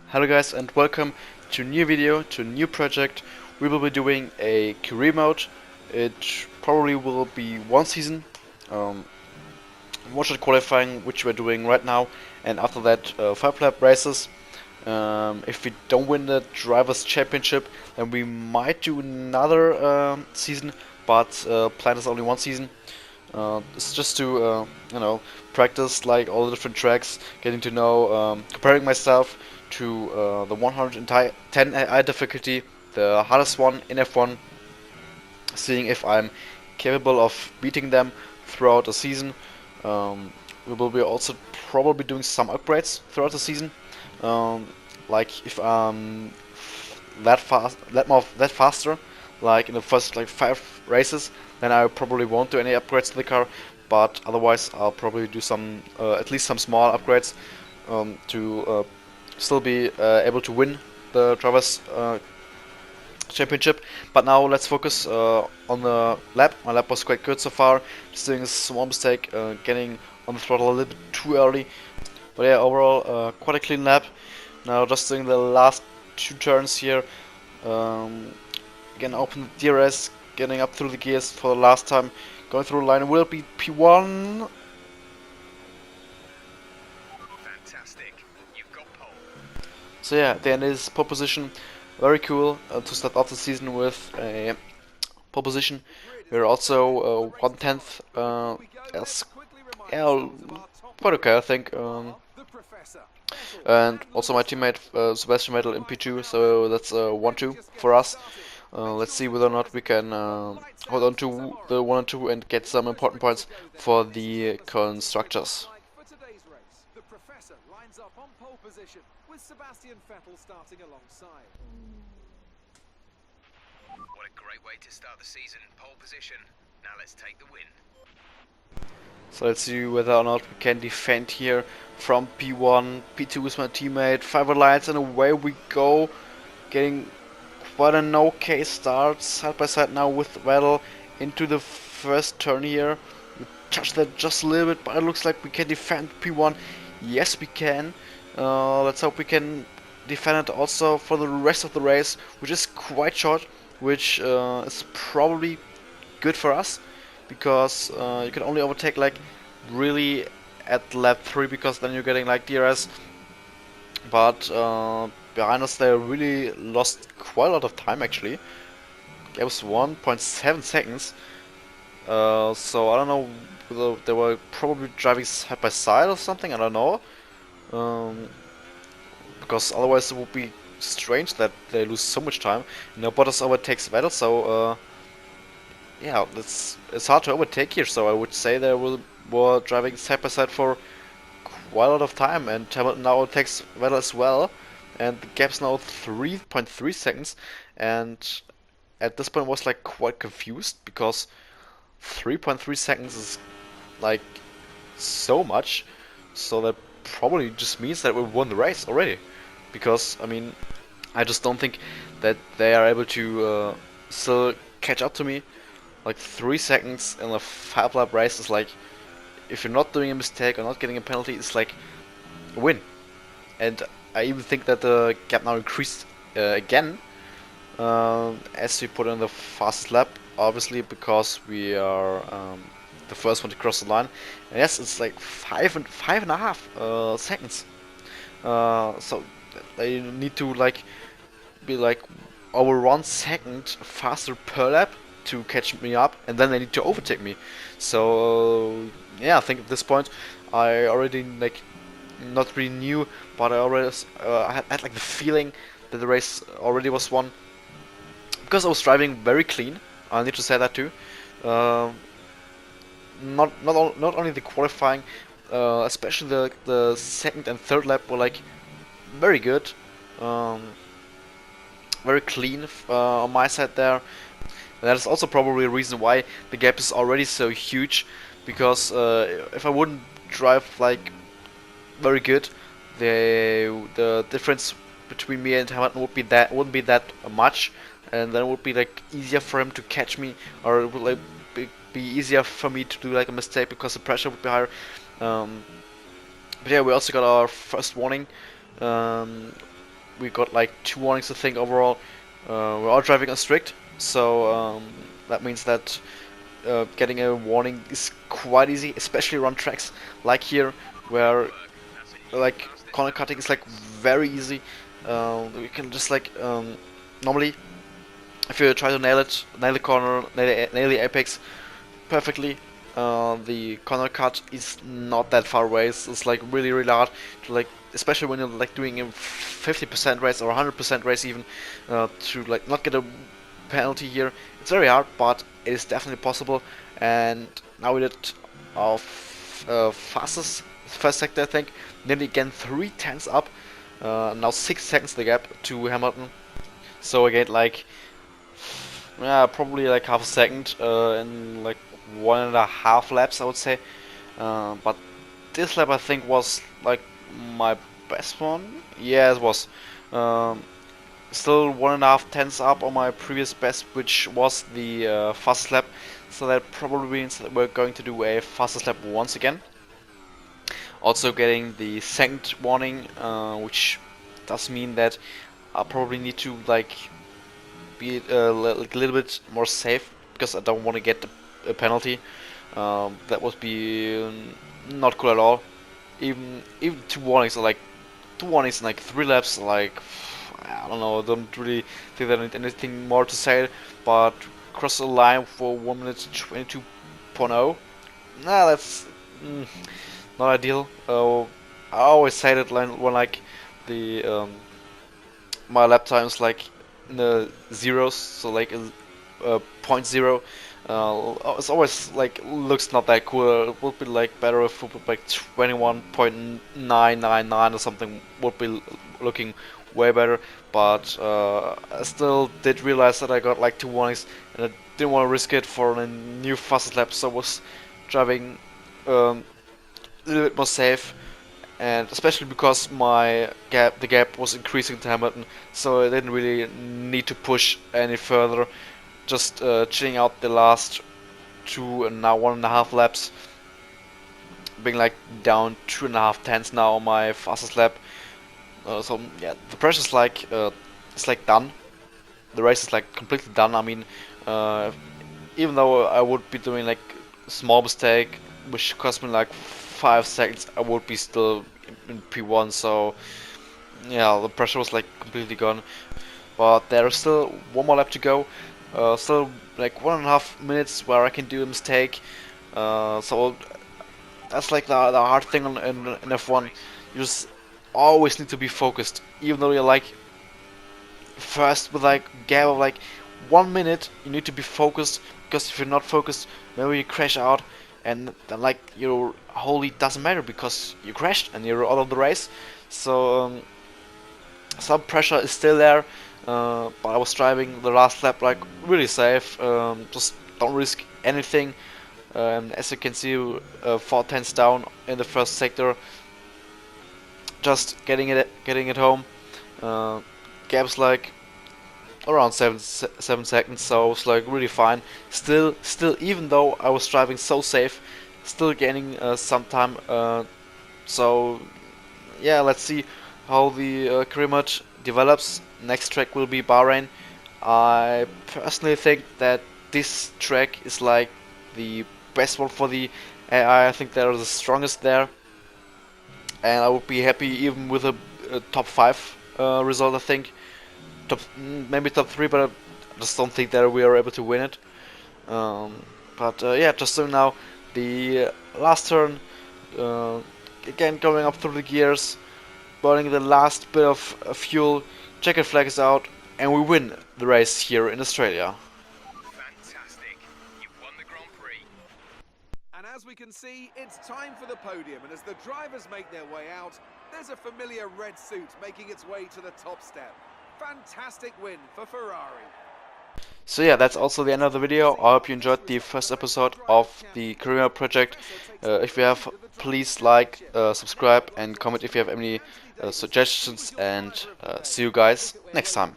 Hello guys and welcome to a new video, to a new project. We will be doing a career mode. It probably will be one season, one-shot qualifying, which we're doing right now, and after that 5-lap races. If we don't win the Drivers' Championship, then we might do another season, but plan is only one season. It's just to practice like all the different tracks, getting to know, comparing myself to the 110 AI difficulty, the hardest one in F1, seeing if I'm capable of beating them throughout the season. We will be also probably doing some upgrades throughout the season. Like if I'm that faster, like in the first like 5 races, then I probably won't do any upgrades to the car. But otherwise, I'll probably do some, at least some small upgrades to still be able to win the drivers' championship. But now let's focus on the lap. My lap was quite good so far. Just doing a small mistake, getting on the throttle a little bit too early. But yeah, overall quite a clean lap. Now just doing the last 2 turns here. Again, open the DRS, getting up through the gears for the last time. Going through the line will be P1. Fantastic. You've got pole. So yeah, the end is pole position. Very cool to start off the season with a pole position. We're also 1/10 as yeah, quite okay I think. And also my teammate Sebastian Vettel in P2, so that's 1-2 for us. Let's see whether or not we can hold on to the 1 and 2 and get some important points for the constructors. For today's race, the Professor lines up on pole position with Sebastian Vettel starting alongside. What a great way to start the season. Pole position. Now let's take the win. So let's see whether or not we can defend here from P1. P2 is my teammate. 5 lines and away we go. Getting quite an okay start side by side now with Vettel into the first turn here. We touched that just a little bit, but it looks like we can defend P1. Yes, we can. Let's hope we can defend it also for the rest of the race, which is quite short, which is probably good for us, because you can only overtake like really at lap 3, because then you're getting like DRS. But behind us they really lost quite a lot of time actually. It was 1.7 seconds. So I don't know whether they were probably driving side by side or something, I don't know. Because otherwise it would be strange that they lose so much time. Now Bottas overtakes Vettel, so yeah, it's hard to overtake here, so I would say they were driving side by side for quite a lot of time, and Hamilton now overtakes Vettel as well, and the gap's now 3.3 seconds, and at this point I was like quite confused, because 3.3 seconds is like so much, so that probably just means that we won the race already, because I mean I just don't think that they are able to still catch up to me. Like 3 seconds in a 5-lap race is like, if you're not doing a mistake or not getting a penalty, it's like a win. And I even think that the gap now increased again as we put in the fastest lap, obviously because we are the first one to cross the line. And yes, it's like 5.5 seconds. So they need to like be like over 1 second faster per lap to catch me up, and then they need to overtake me. So yeah, I think at this point I already like not really knew, but I already I had like the feeling that the race already was won, because I was driving very clean. I need to say that too. Not only the qualifying, especially the second and third lap were like very good, very clean on my side there. That is also probably a reason why the gap is already so huge, because if I wouldn't drive like very good, the difference between me and Hamilton wouldn't be that much, and then it would be like easier for him to catch me, or it would like be easier for me to do like a mistake because the pressure would be higher. But yeah, we also got our first warning. we got like 2 warnings I think overall. We're all driving on strict, so that means that getting a warning is quite easy, especially on tracks like here, where like corner cutting is like very easy. We can just like normally, if you try to nail the corner, nail the apex perfectly, the corner cut is not that far away. It's like really hard to like, especially when you're like doing a 50% race or 100% race even, to like not get a penalty here. It's very hard, but it is definitely possible. And now we did our fastest first sector, I think. Nearly again 3/10 up. Now 6 seconds the gap to Hamilton. So again, like, yeah, probably like half a second in like 1.5 laps, I would say. But this lap I think was like my best one. Yeah, it was. Still 1.5 tenths up on my previous best, which was the fastest lap. So that probably means that we're going to do a fastest lap once again. Also getting the second warning, which does mean that I probably need to like be a little bit more safe, because I don't want to get a penalty. That would be not cool at all. Even 2 warnings are like 2 warnings in like 3 laps. Like, I don't know. I don't really think that I need anything more to say. But cross the line for 1 minute 22.0. Nah, that's not ideal. I always say that when like the my lap time is like in the zeros, so like a 0.0. It's always like looks not that cool. It would be like better if it would like 21.999 or something would be looking way better. But I still did realize that I got like 2 warnings, and I didn't want to risk it for a new fastest lap, so I was driving a little bit more safe. And especially because the gap was increasing to Hamilton, so I didn't really need to push any further. Just chilling out the last 2 and now 1.5 laps, being like down 2.5 tenths now on my fastest lap. So yeah, the pressure's like it's like done. The race is like completely done. I mean, even though I would be doing like a small mistake, which cost me like 5 seconds, I would be still in P1. So yeah, the pressure was like completely gone. But there is still 1 more lap to go. Still like 1.5 minutes where I can do a mistake. So that's like the hard thing in F1. You just always need to be focused, even though you're like first with like gap of like 1 minute. You need to be focused, because if you're not focused, maybe you crash out, and then like your wholly doesn't matter because you crashed and you're out of the race. So some pressure is still there, but I was driving the last lap like really safe. Just don't risk anything. As you can see, 4 tenths down in the first sector. Just getting it home. Gaps like around 7 seconds, so it's like really fine. Still, even though I was driving so safe, still gaining some time. So yeah, let's see how the career mode develops. Next track will be Bahrain. I personally think that this track is like the best one for the AI. I think they're the strongest there, and I would be happy even with a top 5 result. I think maybe top 3, but I just don't think that we are able to win it. But yeah, just so now, the last turn, again going up through the gears, burning the last bit of fuel, checkered flag is out, and we win the race here in Australia. Fantastic. You've won the Grand Prix. And as we can see, it's time for the podium, and as the drivers make their way out, there's a familiar red suit making its way to the top step. Fantastic win for Ferrari. So yeah, that's also the end of the video. I hope you enjoyed the first episode of the career project. If you have, please like, subscribe, and comment if you have any suggestions, and see you guys next time.